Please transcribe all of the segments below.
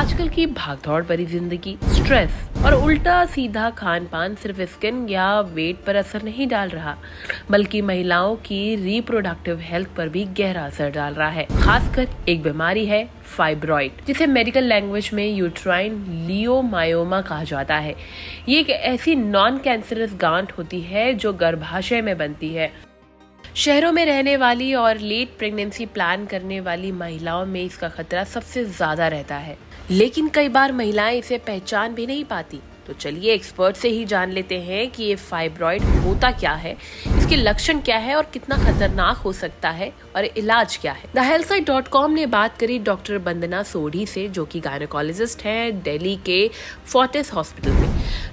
आजकल की भागदौड़ भरी जिंदगी, स्ट्रेस और उल्टा सीधा खान पान सिर्फ स्किन या वेट पर असर नहीं डाल रहा, बल्कि महिलाओं की रिप्रोडक्टिव हेल्थ पर भी गहरा असर डाल रहा है। खासकर एक बीमारी है फाइब्रॉइड, जिसे मेडिकल लैंग्वेज में यूट्राइन लियोमायोमा कहा जाता है। ये एक ऐसी नॉन कैंसरस गांठ होती है जो गर्भाशय में बनती है। शहरों में रहने वाली और लेट प्रेगनेंसी प्लान करने वाली महिलाओं में इसका खतरा सबसे ज्यादा रहता है, लेकिन कई बार महिलाएं इसे पहचान भी नहीं पाती। तो चलिए एक्सपर्ट से ही जान लेते हैं कि ये फाइब्रॉइड होता क्या है, इसके लक्षण क्या है और कितना खतरनाक हो सकता है और इलाज क्या है। thehealthsite.com ने बात करी डॉक्टर वंदना सोढ़ी से, जो कि गायनेकोलॉजिस्ट हैं दिल्ली के फोर्टिस हॉस्पिटल में।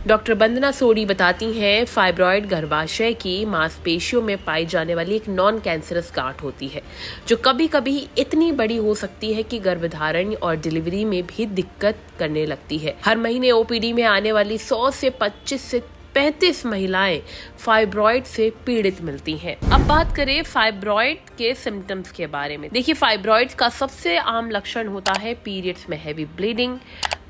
डॉक्टर वंदना सोढ़ी बताती हैं, फाइब्रॉइड गर्भाशय की मांसपेशियों में पाई जाने वाली एक नॉन कैंसरस गांठ होती है, जो कभी कभी इतनी बड़ी हो सकती है कि गर्भधारण और डिलीवरी में भी दिक्कत करने लगती है। हर महीने ओपीडी में आने वाली 100 से 25 से 35 महिलाएं फाइब्रॉइड से पीड़ित मिलती हैं। अब बात करें फाइब्रॉइड के सिम्टम्स के बारे में। देखिए, फाइब्रॉइड का सबसे आम लक्षण होता है पीरियड्स में हैवी ब्लीडिंग,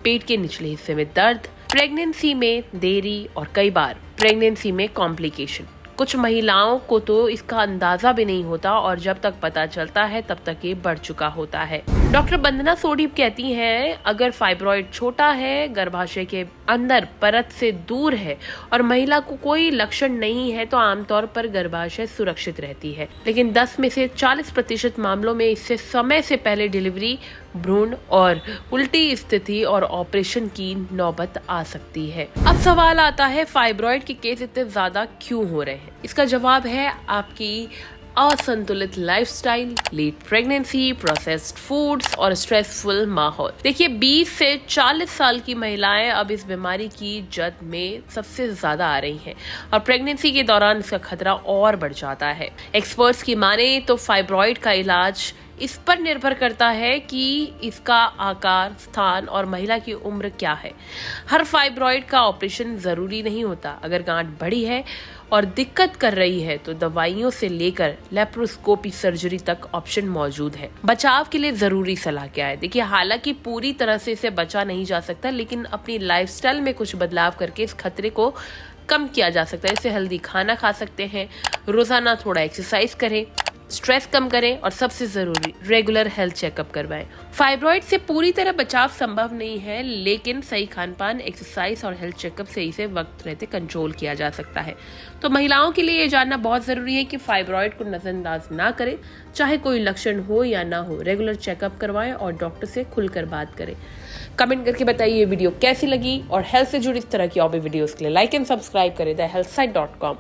पेट के निचले हिस्से में दर्द, प्रेगनेंसी में देरी और कई बार प्रेगनेंसी में कॉम्प्लिकेशन। कुछ महिलाओं को तो इसका अंदाजा भी नहीं होता और जब तक पता चलता है तब तक ये बढ़ चुका होता है। डॉक्टर वंदना सोढ़ी कहती हैं, अगर फाइब्रॉइड छोटा है, गर्भाशय के अंदर परत से दूर है और महिला को कोई लक्षण नहीं है, तो आमतौर पर गर्भाशय सुरक्षित रहती है। लेकिन 10 में से 40% मामलों में इससे समय से पहले डिलीवरी, भ्रूण और उल्टी स्थिति और ऑपरेशन की नौबत आ सकती है। अब सवाल आता है, फाइब्रॉइड के केस इतने ज्यादा क्यों हो रहे हैं? इसका जवाब है आपकी असंतुलित lifestyle, late pregnancy, processed foods और स्ट्रेसफुल माहौल। देखिए, 20 से 40 साल की महिलाएं अब इस बीमारी की जद में सबसे ज्यादा आ रही हैं और प्रेगनेंसी के दौरान इसका खतरा और बढ़ जाता है। एक्सपर्ट्स की माने तो फाइब्रॉइड का इलाज इस पर निर्भर करता है कि इसका आकार, स्थान और महिला की उम्र क्या है। हर फाइब्रॉइड का ऑपरेशन जरूरी नहीं होता। अगर गांठ बड़ी है और दिक्कत कर रही है तो दवाइयों से लेकर लेप्रोस्कोपी सर्जरी तक ऑप्शन मौजूद है। बचाव के लिए जरूरी सलाह क्या है? देखिए, हालांकि पूरी तरह से इसे बचा नहीं जा सकता, लेकिन अपनी लाइफस्टाइल में कुछ बदलाव करके इस खतरे को कम किया जा सकता है। इससे हेल्दी खाना खा सकते हैं, रोजाना थोड़ा एक्सरसाइज करें, स्ट्रेस कम करें और सबसे जरूरी रेगुलर हेल्थ चेकअप करवाएं। फाइब्रॉइड से पूरी तरह बचाव संभव नहीं है, लेकिन सही खानपान, एक्सरसाइज और हेल्थ चेकअप से इसे वक्त रहते कंट्रोल किया जा सकता है। तो महिलाओं के लिए ये जानना बहुत जरूरी है कि फाइब्रॉइड को नजरअंदाज ना करें, चाहे कोई लक्षण हो या ना हो। रेगुलर चेकअप करवाएं और डॉक्टर से खुलकर बात करें। कमेंट करके बताइए ये वीडियो कैसी लगी और हेल्थ से जुड़ी इस तरह की और भी वीडियोस के लिए लाइक एंड सब्सक्राइब करें thehealthsite.com।